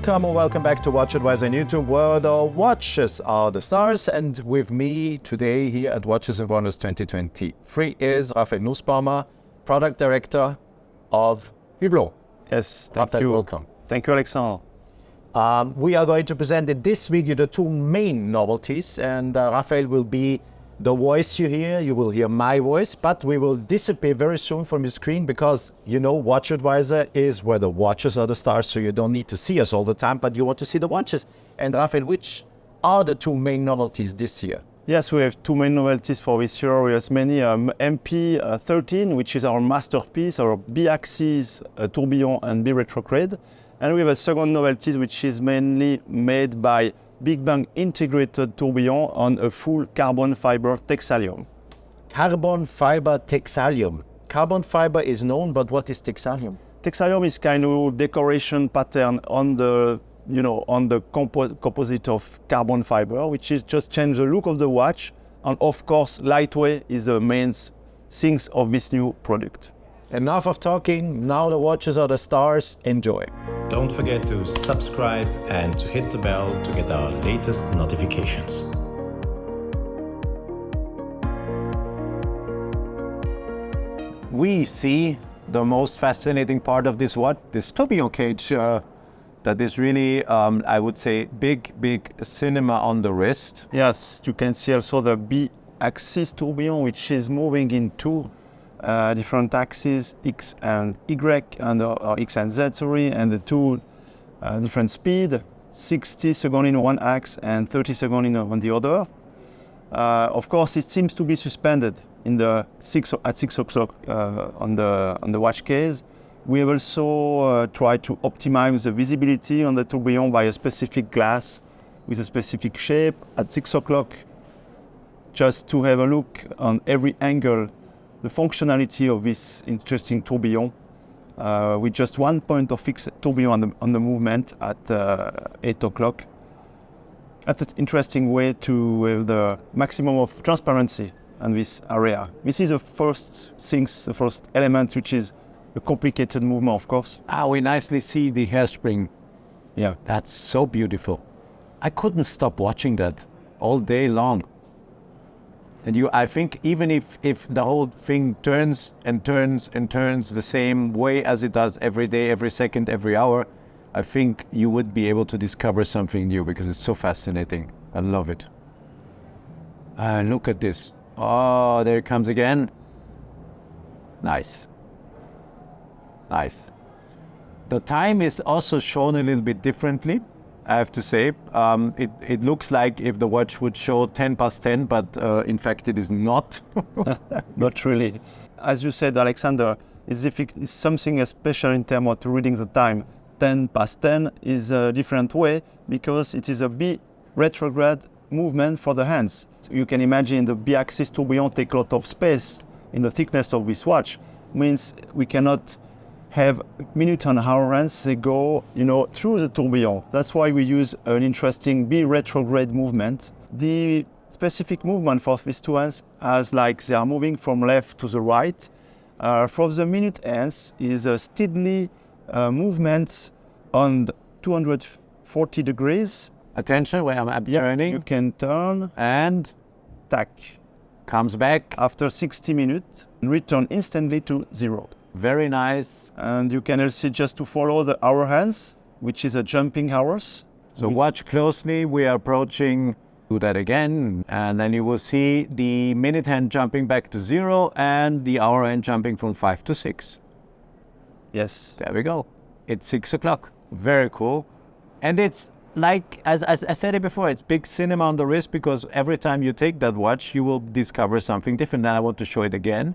Welcome or welcome back to WatchAdvisor on YouTube, where the watches are the stars. And with me today here at Watches and Wonders 2023 is Raphael Nussbaumer, Product Director of Hublot. Yes, thank you. Welcome. Thank you, Alexandre. We are going to present in this video the two main novelties, and Raphael will be the voice you hear. You will hear my voice, but we will disappear very soon from your screen because, you know, WatchAdvisor is where the watches are the stars, so you don't need to see us all the time, but you want to see the watches. And Raphael, which are the two main novelties this year? Yes, we have two main novelties for this year. We have many Mp-13, which is our masterpiece, our B-axis tourbillon and B-retrograde. And we have a second novelty, which is mainly made by Big Bang integrated tourbillon on a full carbon fiber Texalium. Carbon fiber Texalium. Carbon fiber is known, but what is Texalium? Texalium is kind of decoration pattern on the, composite of carbon fiber, which is just change the look of the watch. And of course, lightweight is the main things of this new product. Enough of talking, now the watches are the stars. Enjoy. Don't forget to subscribe and to hit the bell to get our latest notifications. We see the most fascinating part of this watch, this tourbillon cage, that is really, I would say, big cinema on the wrist. Yes, you can see also the B-axis tourbillon, which is moving in two different axes, X and Y, and or X and Z, sorry, and the two different speed, 60 seconds in one axe and 30 seconds on the other. Of course, it seems to be suspended in the at 6 o'clock on the watch case. We have also tried to optimize the visibility on the tourbillon by a specific glass with a specific shape at 6 o'clock, just to have a look on every angle the functionality of this interesting tourbillon with just one point of fixed tourbillon on the movement at 8 o'clock. That's an interesting way to have the maximum of transparency in this area. This is the first things, the first element, which is a complicated movement, of course. We nicely see the hairspring. Yeah. That's so beautiful. I couldn't stop watching that all day long. And I think even if the whole thing turns and turns and turns the same way as it does every day, every second, every hour, I think you would be able to discover something new because it's so fascinating. I love it. And look at this. Oh, there it comes again. Nice. Nice. The time is also shown a little bit differently, I have to say. It looks like if the watch would show 10 past 10, but in fact it is not. Not really. As you said, Alexander, it's something special in terms of reading the time. 10 past 10 is a different way because it is a B-retrograde movement for the hands. You can imagine the B-axis tourbillon take a lot of space in the thickness of this watch. Means we cannot have minute and hour hands, they go, through the tourbillon. That's why we use an interesting B-retrograde movement. The specific movement for these two hands as like they are moving from left to the right. For the minute hands is a steady movement on 240 degrees. Attention, where I'm turning. You can turn and tack. Comes back. After 60 minutes, and return instantly to 0. Very nice. And you can also just to follow the hour hands, which is a jumping hours. So watch closely, we are approaching, do that again, and then you will see the minute hand jumping back to 0 and the hour hand jumping from 5 to 6. Yes. There we go. It's 6 o'clock. Very cool. And it's like, as I said it before, it's big cinema on the wrist because every time you take that watch, you will discover something different. And I want to show it again.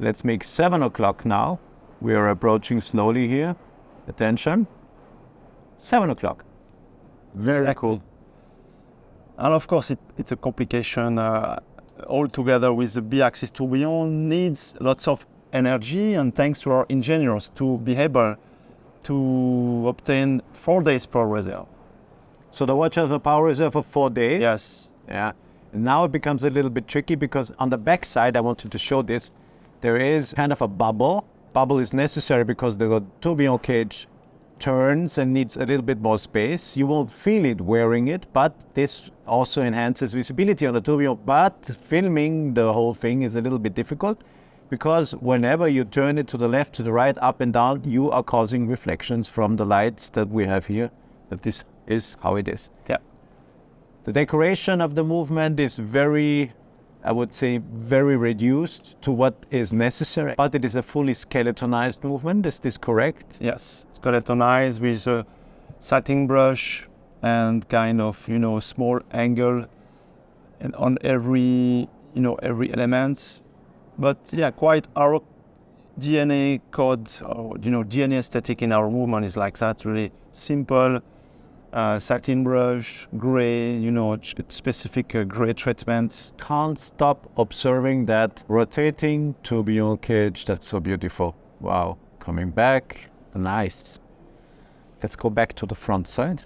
Let's make 7 o'clock now. We are approaching slowly here. Attention. 7 o'clock. Very cool. And of course, it's a complication altogether with the B-axis tourbillon needs lots of energy, and thanks to our engineers to be able to obtain 4 days power reserve. So the watch has a power reserve of 4 days? Yes. Yeah. And now it becomes a little bit tricky because on the back side, I wanted to show this, there is kind of a bubble. Bubble is necessary because the tourbillon cage turns and needs a little bit more space. You won't feel it wearing it, but this also enhances visibility on the tourbillon. But filming the whole thing is a little bit difficult because whenever you turn it to the left, to the right, up and down, you are causing reflections from the lights that we have here. That this is how it is. Yeah. The decoration of the movement is very, I would say, very reduced to what is necessary, but it is a fully skeletonized movement. Is this correct? Yes, skeletonized with a satin brush and kind of, small angle and on every element. But yeah, quite our DNA code or, DNA aesthetic in our movement is like that, really simple. Satin brush, gray, specific gray treatments. Can't stop observing that rotating tourbillon cage. That's so beautiful. Wow. Coming back. Nice. Let's go back to the front side.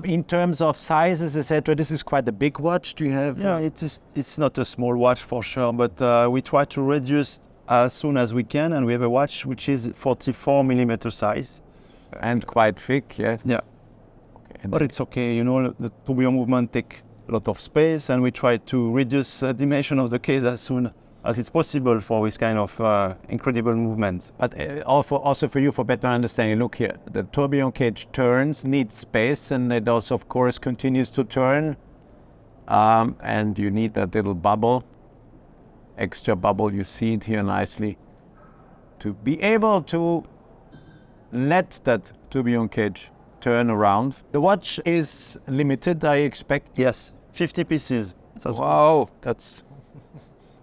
In terms of sizes, etc., this is quite a big watch. Do you have? Yeah, it's not a small watch for sure, but we try to reduce as soon as we can, and we have a watch which is 44 millimeter size. And quite thick, yes. Yeah. But it's okay, the tourbillon movement take a lot of space, and we try to reduce the dimension of the case as soon as it's possible for this kind of incredible movement. But also for you, for better understanding, look here, the tourbillon cage turns, needs space, and it also, of course, continues to turn. And you need that little bubble, extra bubble, you see it here nicely, to be able to let that tourbillon cage turn around. The watch is limited, I expect. Yes, 50 pieces. Wow, that's...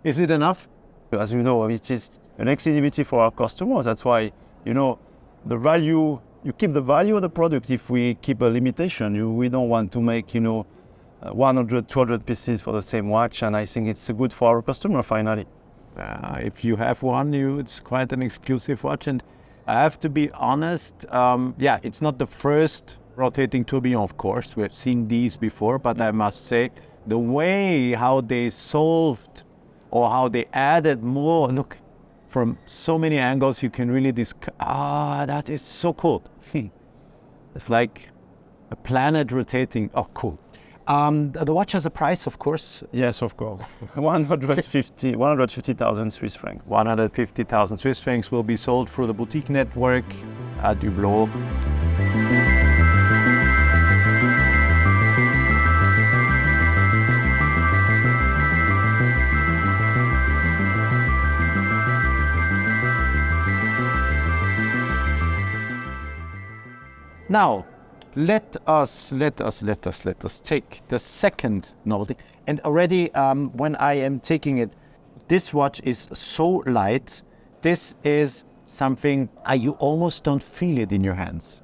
Is it enough? As you know, it is an exclusivity for our customers. That's why, the value, you keep the value of the product if we keep a limitation. We don't want to make, 100, 200 pieces for the same watch, and I think it's good for our customer finally. If you have one, it's quite an exclusive watch, and I have to be honest, it's not the first rotating tourbillon, of course. We have seen these before, but I must say, the way how they solved or how they added more, look, from so many angles, you can really that is so cool. It's like a planet rotating. Oh, cool. The watch has a price, of course. Yes, of course. 150,000 Swiss francs. 150,000 Swiss francs will be sold through the boutique network at Hublot. Now, let us take the second novelty. And already when I am taking it, this watch is so light. This is something you almost don't feel it in your hands.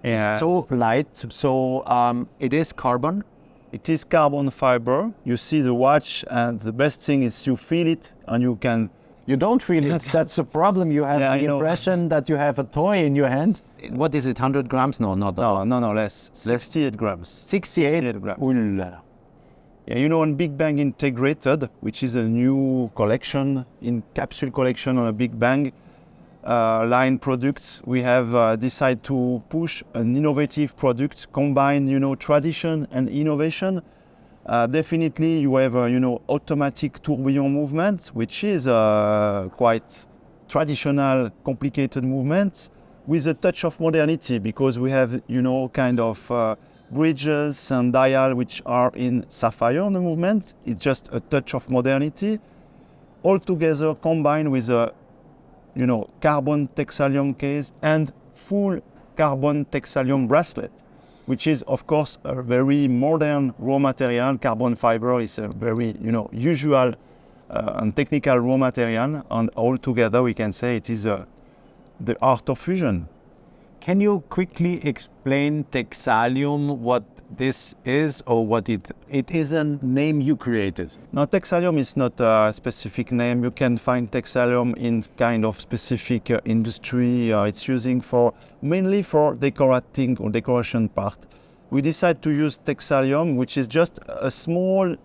Yeah. So light. So it is carbon. It is carbon fiber. You see the watch, and the best thing is you feel it, and you can. You don't feel it. That's a problem. You have the impression that you have a toy in your hand. What is it, 100 grams? No, not that. No, less. 68 grams. 68 grams. Ooh la la. Yeah, on Big Bang Integrated, which is a new collection, in capsule collection on a Big Bang line products, we have decided to push an innovative product, combine, tradition and innovation. Definitely you have automatic tourbillon movement, which is quite traditional, complicated movement with a touch of modernity, because we have kind of bridges and dial which are in sapphire on the movement. It's just a touch of modernity, all together combined with a carbon Texalium case and full carbon Texalium bracelet, which is, of course, a very modern raw material. Carbon fiber is a very, usual and technical raw material, and all together we can say it is the art of fusion. Can you quickly explain Texalium, what this is, or what it is a name you created? No, Texalium is not a specific name. You can find Texalium in kind of specific industry. It's using mainly for decorating or decoration part. We decided to use Texalium, which is just a small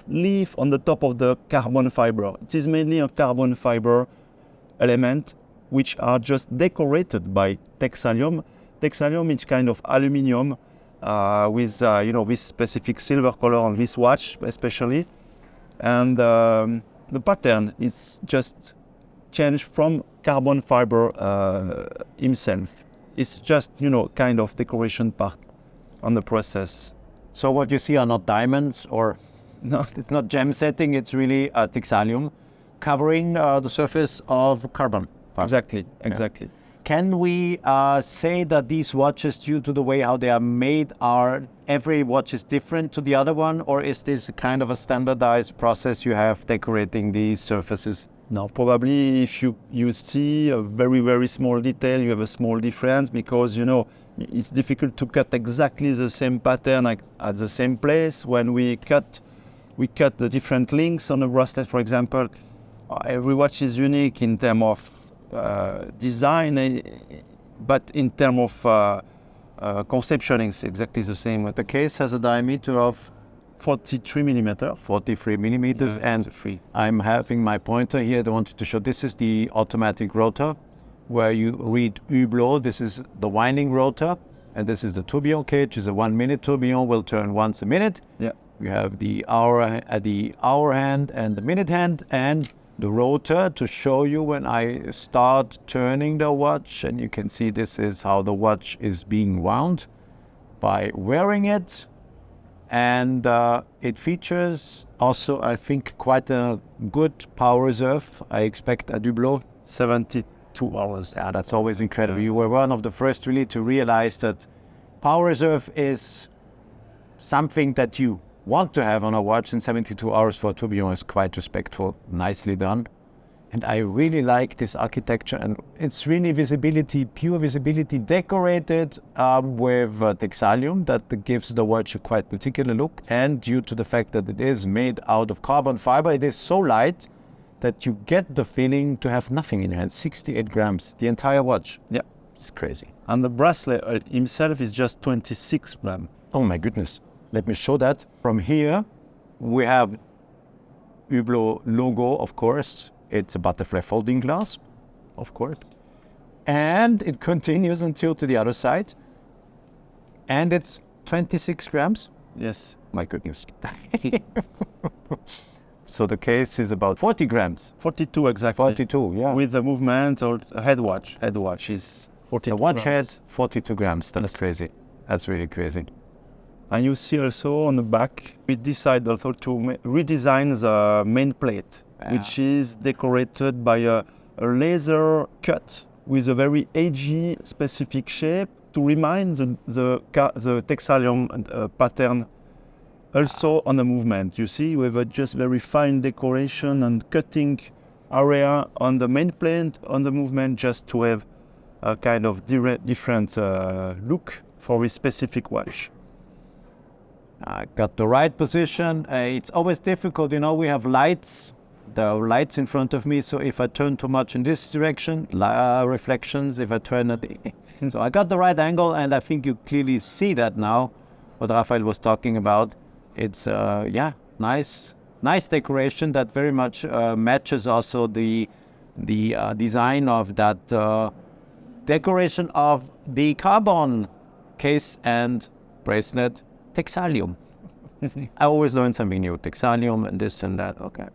leaf on the top of the carbon fiber. It is mainly a carbon fiber element which are just decorated by Texalium, Texalium is kind of aluminium with this specific silver color on this watch especially, and the pattern is just changed from carbon fiber himself. It's just kind of decoration part on the process. So what you see are not diamonds, or No, it's not gem setting, it's really Texalium covering the surface of carbon fiber. exactly. Can we say that these watches, due to the way how they are made, every watch is different to the other one, or is this kind of a standardized process you have decorating these surfaces? No, probably if you see a very, very small detail, you have a small difference, because it's difficult to cut exactly the same pattern at the same place. When we cut the different links on a bracelet, for example. Every watch is unique in terms of design, but in terms of conception, it's exactly the same. The case has a diameter of 43 millimeter. 43 millimeters, Yeah, and 43. I'm having my pointer here. I wanted to show this is the automatic rotor, where you read Hublot. This is the winding rotor, and this is the tourbillon cage. It's a 1 minute tourbillon, will turn once a minute. Yeah. You have the hour hand and the minute hand, and the rotor to show you when I start turning the watch. And you can see this is how the watch is being wound by wearing it. And it features also, I think, quite a good power reserve. I expect at Hublot 72 hours. Yeah, that's always incredible. You were one of the first really to realize that power reserve is something that you want to have on a watch, and 72 hours for a tourbillon is quite respectful, nicely done. And I really like this architecture, and it's really visibility, pure visibility, decorated with Texalium that gives the watch a quite particular look. And due to the fact that it is made out of carbon fiber, it is so light that you get the feeling to have nothing in your hand. 68 grams, the entire watch. Yeah. It's crazy. And the bracelet himself is just 26 grams. Oh my goodness. Let me show that. From here, we have Hublot logo, of course. It's a butterfly folding glass, of course. And it continues until to the other side. And it's 26 grams. Yes. My goodness. So the case is about 40 grams. 42 exactly. 42, yeah. With the movement or a head watch. Head watch is 42 The watch grams. has 42 grams. That's crazy. That's really crazy. And you see also on the back, we decided also to redesign the main plate, which is decorated by a laser cut with a very edgy specific shape to remind the Texalium pattern also on the movement. You see, we have a just very fine decoration and cutting area on the main plate, on the movement, just to have a kind of different look for a specific watch. I got the right position. It's always difficult, we have lights. There are lights in front of me, so if I turn too much in this direction, reflections, if I turn it. So I got the right angle, and I think you clearly see that now, what Raphael was talking about. It's, nice decoration that very much matches also the design of that decoration of the carbon case and bracelet. Texalium. I always learn something new. Texalium and this and that. Okay.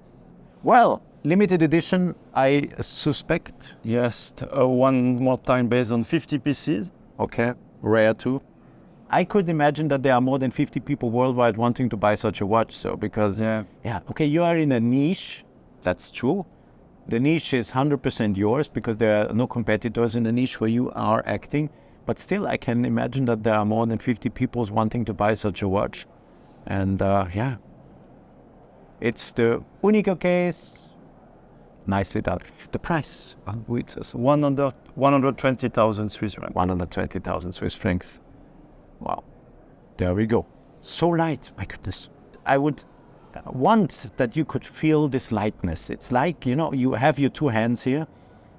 Well, limited edition, I suspect. Yes, one more time based on 50 pieces. Okay. Rare too. I could imagine that there are more than 50 people worldwide wanting to buy such a watch. So because, okay, you are in a niche. That's true. The niche is 100% yours because there are no competitors in the niche where you are acting. But still, I can imagine that there are more than 50 people wanting to buy such a watch. And it's the Unico case. Nicely done. The price, 120,000 Swiss francs. 120,000 Swiss francs. Wow. There we go. So light, my goodness. I would want that you could feel this lightness. It's like, you have your two hands here,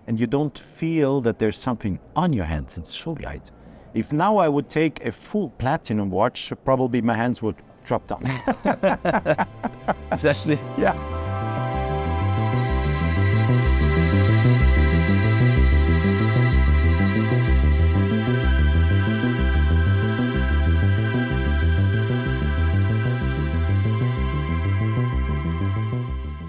and you don't feel that there's something on your hands. It's so light. If now I would take a full platinum watch, probably my hands would drop down. Exactly. Yeah.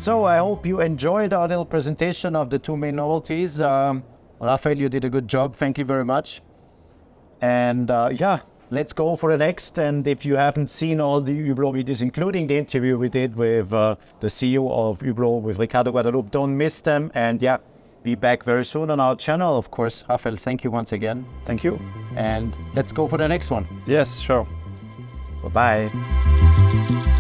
So I hope you enjoyed our little presentation of the two main novelties. Raphael, you did a good job. Thank you very much. And yeah, let's go for the next. And if you haven't seen all the Hublot videos, including the interview we did with the CEO of Hublot, with Ricardo Guadalupe, don't miss them. And yeah, be back very soon on our channel. Of course, Raphael, thank you once again. Thank you. And let's go for the next one. Yes, sure. Bye-bye.